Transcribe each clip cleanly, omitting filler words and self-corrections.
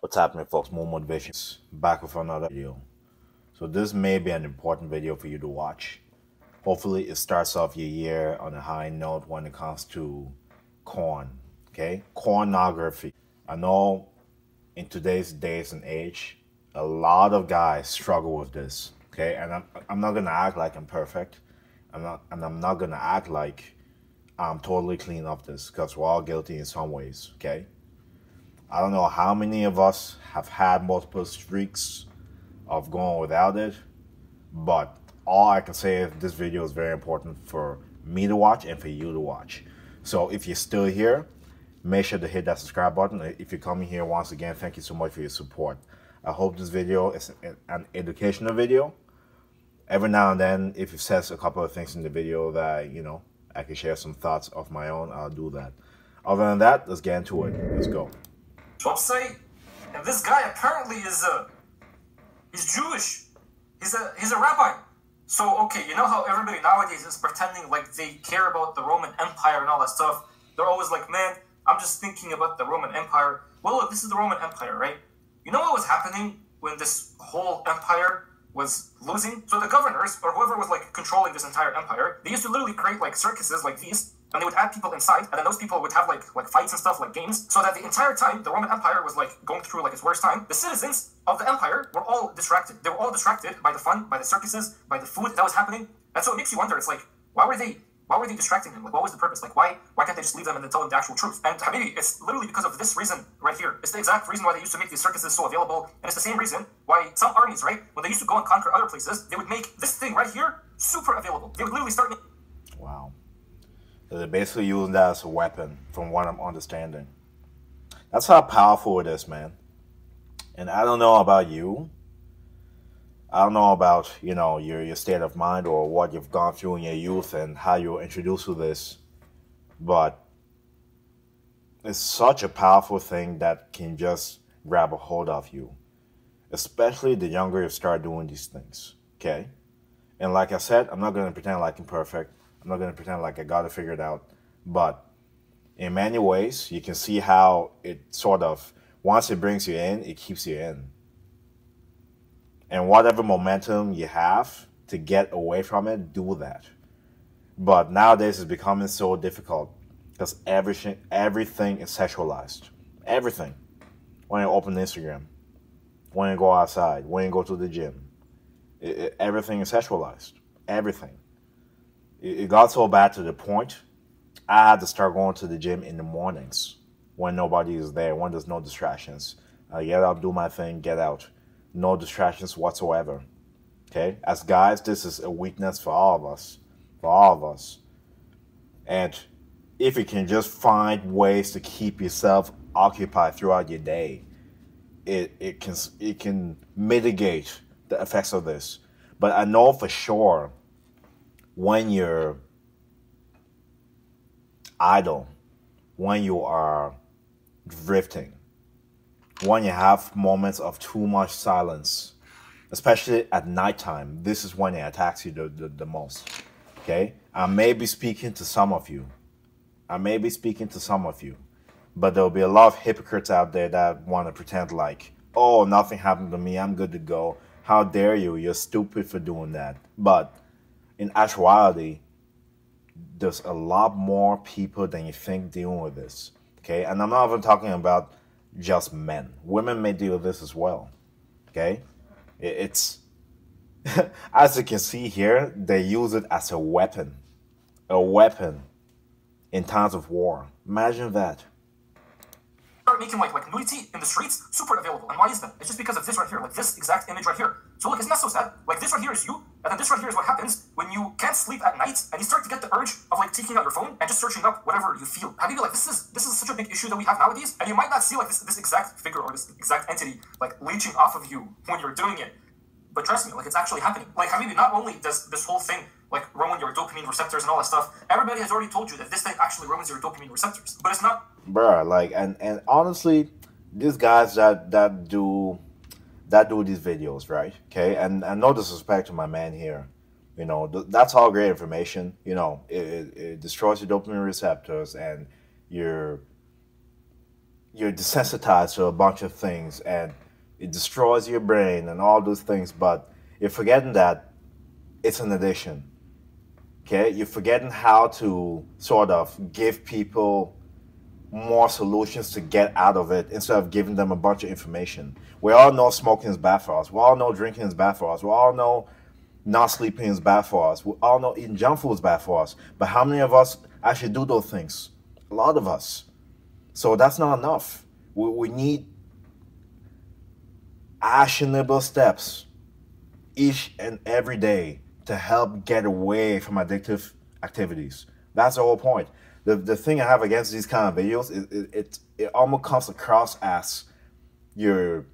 What's happening, folks? More motivations back with another video. So this may be an important video for you to watch. Hopefully it starts off your year on a high note when it comes to corn. Okay, pornography. I know in today's days and age, a lot of guys struggle with this. Okay, and I'm not gonna act like I'm perfect. I'm not gonna act like I'm totally clean of this, because we're all guilty in some ways. Okay. I don't know how many of us have had multiple streaks of going without it, but all I can say is this video is very important for me to watch and for you to watch. So if you're still here, make sure to hit that subscribe button. If you're coming here once again, thank you so much for your support. I hope this video is an educational video. Every now and then, if it says a couple of things in the video that, I can share some thoughts of my own, I'll do that. Other than that, let's get into it. Let's go. Website, and this guy apparently is he's Jewish. He's a rabbi. So okay, you know how everybody nowadays is pretending like they care about the Roman Empire and all that stuff. They're always like, man, I'm just thinking about the Roman Empire. Well, look, this is the Roman Empire, right? You know what was happening when this whole empire was losing? So the governors, or whoever was like controlling this entire empire, they used to literally create like circuses like these, and they would add people inside, and then those people would have like fights and stuff, like games, so that the entire time the Roman Empire was like going through like its worst time, the citizens of the empire were all distracted. They were all distracted by the fun, by the circuses, by the food that was happening. And so it makes you wonder, it's like, why were they distracting them? Like, what was the purpose? Like, why can't they just leave them and then tell them the actual truth? And Habibi, it's literally because of this reason right here. It's the exact reason why they used to make these circuses so available, and it's the same reason why some armies, right, when they used to go and conquer other places, they would make this thing right here super available. They would literally start. Wow. So they're basically using that as a weapon, from what I'm understanding. That's how powerful it is, man. And I don't know about you. I don't know about, your state of mind or what you've gone through in your youth and how you were introduced to this. But it's such a powerful thing that can just grab a hold of you. Especially the younger you start doing these things. Okay? And like I said, I'm not going to pretend like I'm perfect. I'm not going to pretend like I got it figured out. But in many ways, you can see how it sort of, once it brings you in, it keeps you in. And whatever momentum you have to get away from it, do that. But nowadays it's becoming so difficult because everything is sexualized. Everything. When you open Instagram, when you go outside, when you go to the gym, everything is sexualized. Everything. It got so bad to the point I had to start going to the gym in the mornings when nobody is there, when there's no distractions. I get up, do my thing, get out. No distractions whatsoever. Okay? As guys, this is a weakness for all of us. For all of us. And if you can just find ways to keep yourself occupied throughout your day, it can mitigate the effects of this. But I know for sure when you're idle, when you are drifting, when you have moments of too much silence, especially at nighttime, this is when it attacks you the most. Okay? I may be speaking to some of you. But there'll be a lot of hypocrites out there that want to pretend like, oh, nothing happened to me, I'm good to go. How dare you? You're stupid for doing that. But in actuality, there's a lot more people than you think dealing with this. Okay? And I'm not even talking about just men. Women may deal with this as well. Okay? It's as you can see here, they use it as a weapon. A weapon in times of war. Imagine that. Start making like nudity in the streets super available. And why is that? It's just because of this right here, like this exact image right here. So look, it's not so sad. Like this right here is you, and then this right here is what happens when you can't sleep at night and you start to get the urge of like taking out your phone and just searching up whatever you feel. Habibi, like this is such a big issue that we have nowadays, and you might not see like this exact figure or this exact entity like leeching off of you when you're doing it. But trust me, like it's actually happening. Like Habibi, not only does this whole thing like ruin your dopamine receptors and all that stuff, everybody has already told you that this thing actually ruins your dopamine receptors. But it's not. Bruh, like, and honestly, these guys that do these videos, right? Okay, and no disrespect to my man here, that's all great information. It destroys your dopamine receptors, and you're desensitized to a bunch of things, and it destroys your brain and all those things. But you're forgetting that it's an addiction. Okay, you're forgetting how to sort of give people more solutions to get out of it instead of giving them a bunch of information. We all know smoking is bad for us. We all know drinking is bad for us. We all know not sleeping is bad for us. We all know eating junk food is bad for us. But how many of us actually do those things? A lot of us. So that's not enough. We need actionable steps each and every day to help get away from addictive activities. That's the whole point. The thing I have against these kind of videos is it almost comes across as you're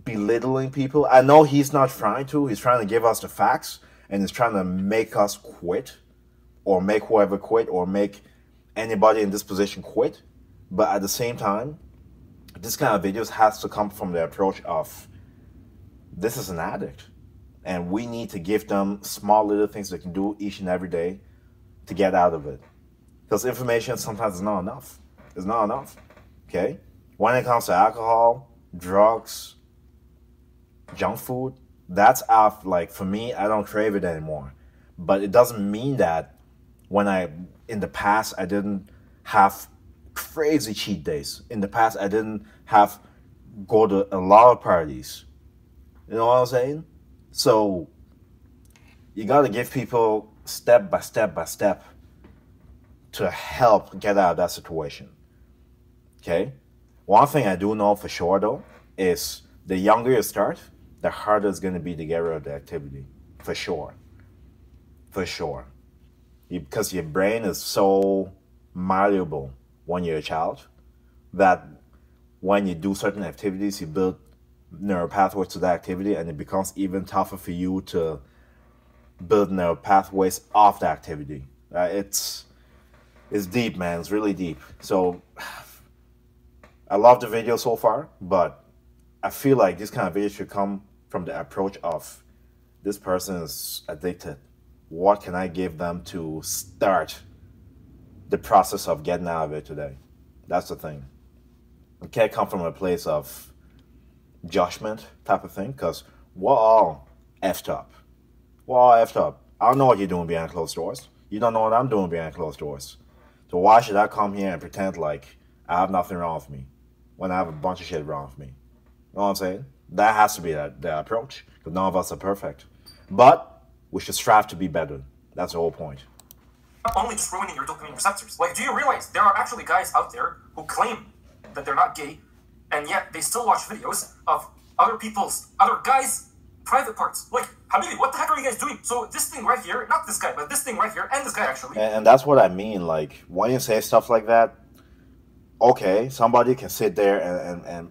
belittling people. I know he's not trying to. He's trying to give us the facts, and he's trying to make us quit, or make whoever quit, or make anybody in this position quit. But at the same time, this kind of videos has to come from the approach of this is an addict, and we need to give them small little things they can do each and every day to get out of it. Because information sometimes is not enough. It's not enough. Okay? When it comes to alcohol, drugs, junk food, that's out. Like, for me, I don't crave it anymore. But it doesn't mean that in the past, I didn't have crazy cheat days. In the past, I didn't have go to a lot of parties. You know what I'm saying? So you got to give people step by step by step to help get out of that situation. Okay? One thing I do know for sure, though, is the younger you start, the harder it's going to be to get rid of the activity. For sure. For sure. Because your brain is so malleable when you're a child that when you do certain activities, you build neural pathways to that activity, and it becomes even tougher for you to build neural pathways off the activity. It's deep, man. It's really deep. So I love the video so far, but I feel like this kind of video should come from the approach of this person is addicted. What can I give them to start the process of getting out of it today? That's the thing. It can't come from a place of judgment type of thing, because we're all effed up. We're all effed up. I don't know what you're doing behind closed doors. You don't know what I'm doing behind closed doors. So why should I come here and pretend like I have nothing wrong with me when I have a bunch of shit wrong with me? You know what I'm saying? That has to be the approach, because none of us are perfect. But we should strive to be better. That's the whole point. Not only just ruining your dopamine receptors. Like, do you realize there are actually guys out there who claim that they're not gay, and yet they still watch videos of other guys' private parts? Like, Habibi, what the heck are you guys doing? So this thing right here, not this guy, but this thing right here, and this guy actually. And that's what I mean. Like, when you say stuff like that, okay, somebody can sit there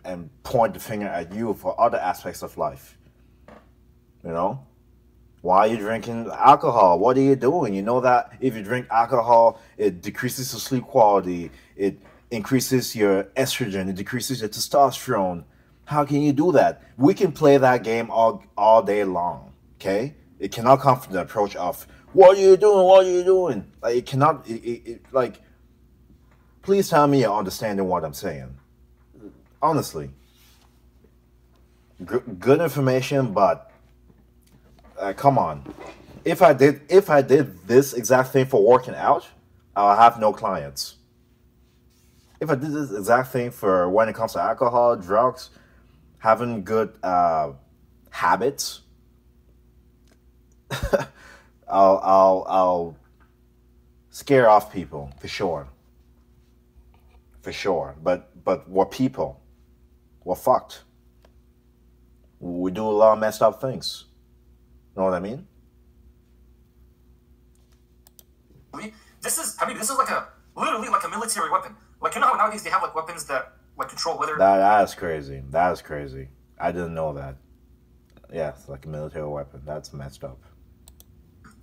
and point the finger at you for other aspects of life. You know? Why are you drinking alcohol? What are you doing? You know that if you drink alcohol, it decreases your sleep quality. It increases your estrogen. It decreases your testosterone. How can you do that? We can play that game all day long, okay? It cannot come from the approach of, what are you doing? What are you doing? Like, it cannot, like, please tell me you're understanding what I'm saying. Honestly. Good information, but come on. If I did this exact thing for working out, I'll have no clients. If I did this exact thing for when it comes to alcohol, drugs, having good habits, I'll scare off people for sure. For sure. But we're people. We're fucked. We do a lot of messed up things. Know what I mean? This is like literally like a military weapon. Like, you know how nowadays they have like weapons that like control weather. That is crazy. That is crazy. I didn't know that. Yeah, it's like a military weapon. That's messed up.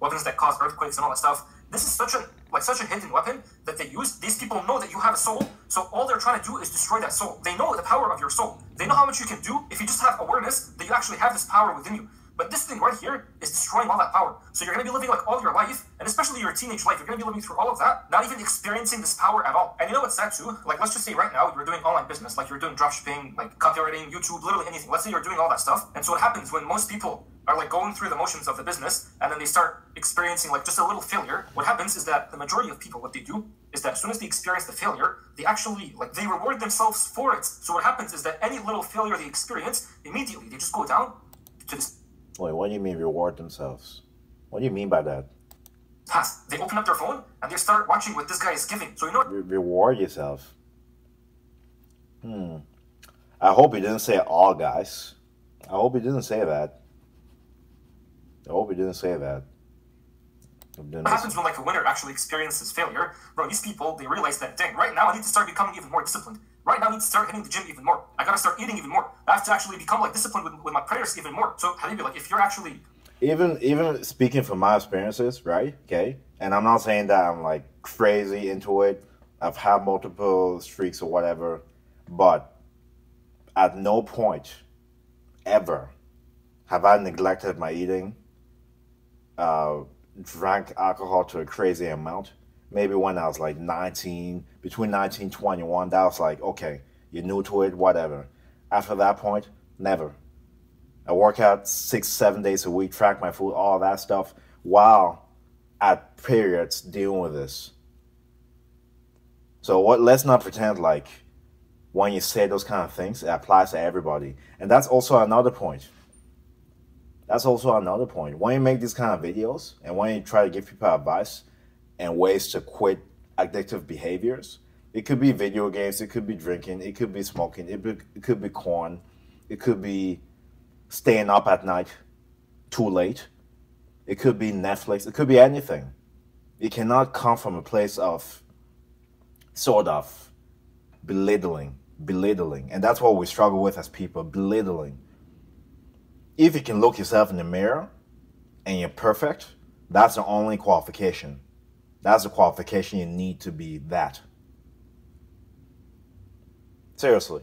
Weapons that cause earthquakes and all that stuff. This is such a hidden weapon that they use. These people know that you have a soul, so all they're trying to do is destroy that soul. They know the power of your soul. They know how much you can do if you just have awareness that you actually have this power within you. But this thing right here is destroying all that power. So you're going to be living like all your life, and especially your teenage life, you're going to be living through all of that, not even experiencing this power at all. And you know what's sad too? Like, let's just say right now you're doing online business, like you're doing dropshipping, like copywriting, YouTube, literally anything. Let's say you're doing all that stuff. And so what happens when most people are like going through the motions of the business and then they start experiencing like just a little failure, what happens is that the majority of people, what they do is that as soon as they experience the failure, they actually like they reward themselves for it. So what happens is that any little failure they experience, immediately they just go down to this. Wait, what do you mean reward themselves? What do you mean by that? Path. They open up their phone and they start watching what this guy is giving. So you know. Reward yourself. I hope he didn't say all guys. I hope he didn't say that. I hope he didn't say that. What happens when like a winner actually experiences failure? Bro, these people, they realize that, dang, right now I need to start becoming even more disciplined. Right now I need to start hitting the gym even more. I gotta start eating even more. I have to actually become like disciplined with my prayers even more. So Habibi, like if you're actually even speaking from my experiences, right? Okay. And I'm not saying that I'm like crazy into it. I've had multiple streaks or whatever, but at no point ever have I neglected my eating, drank alcohol to a crazy amount. Maybe when I was like 19, between 19 and 21, that was like, okay, you're new to it, whatever. After that point, never. I work out 6-7 days a week, track my food, all that stuff, while at periods dealing with this. So let's not pretend like when you say those kind of things, it applies to everybody. And that's also another point. When you make these kind of videos and when you try to give people advice and ways to quit addictive behaviors, it could be video games, it could be drinking, it could be smoking, it could be corn, it could be staying up at night too late, it could be Netflix, it could be anything. It cannot come from a place of sort of belittling. And that's what we struggle with as people, belittling. If you can look yourself in the mirror and you're perfect, that's the only qualification. That's the qualification you need to be that. Seriously.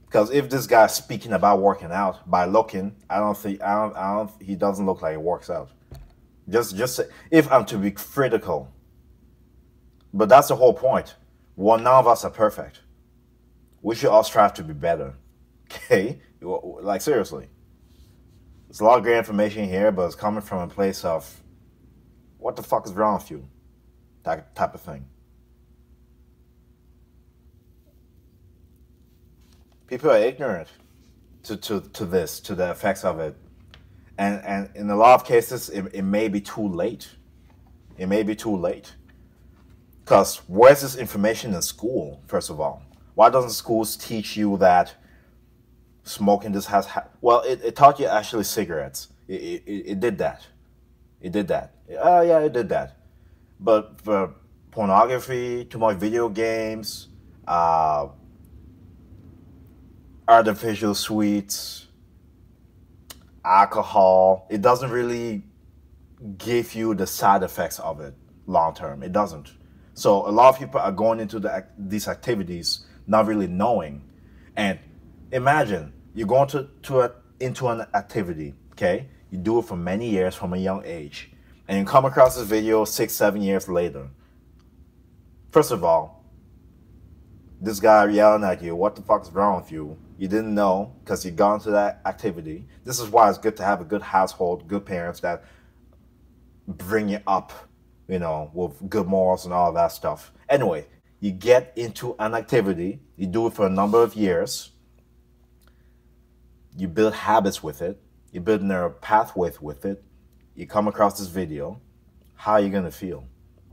Because if this guy's speaking about working out by looking, he doesn't look like he works out. Just if I'm to be critical. But that's the whole point. Well, none of us are perfect. We should all strive to be better. Okay? Like, seriously. There's a lot of great information here, but it's coming from a place of, what the fuck is wrong with you? That type of thing. People are ignorant to this, to the effects of it. And in a lot of cases, it may be too late. It may be too late. Because where's this information in school, first of all? Why doesn't schools teach you that smoking this well, it taught you actually cigarettes. It did that. It did that. Yeah, it did that. But for pornography, too much video games, artificial sweets, alcohol, it doesn't really give you the side effects of it long term. It doesn't. So a lot of people are going into these activities not really knowing. And imagine you're going into an activity, okay? You do it for many years from a young age, and you come across this video 6-7 years later. First of all, this guy yelling at you, what the fuck is wrong with you? You didn't know because you got into that activity. This is why it's good to have a good household, good parents that bring you up, with good morals and all that stuff. Anyway, you get into an activity, you do it for a number of years, you build habits with it, you build neural pathways with it, you come across this video, how are you going to feel?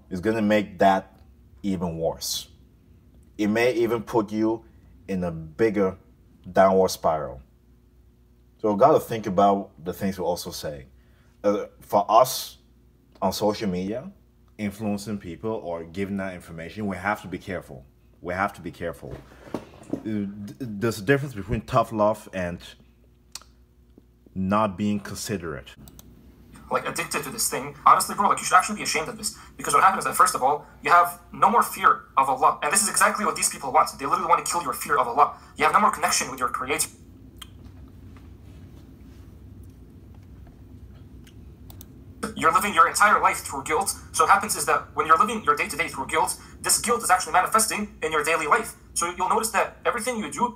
It's going to make that even worse. It may even put you in a bigger downward spiral. So we've got to think about the things we also say. For us on social media, influencing people or giving that information, we have to be careful. There's a difference between tough love and not being considerate. Like addicted to this thing, honestly, bro, like you should actually be ashamed of this. Because what happens is that, first of all, you have no more fear of Allah. And this is exactly what these people want. They literally want to kill your fear of Allah. You have no more connection with your Creator. you're living your entire life through guilt. So what happens is that when you're living your day-to-day through guilt, this guilt is actually manifesting in your daily life. So you'll notice that everything you do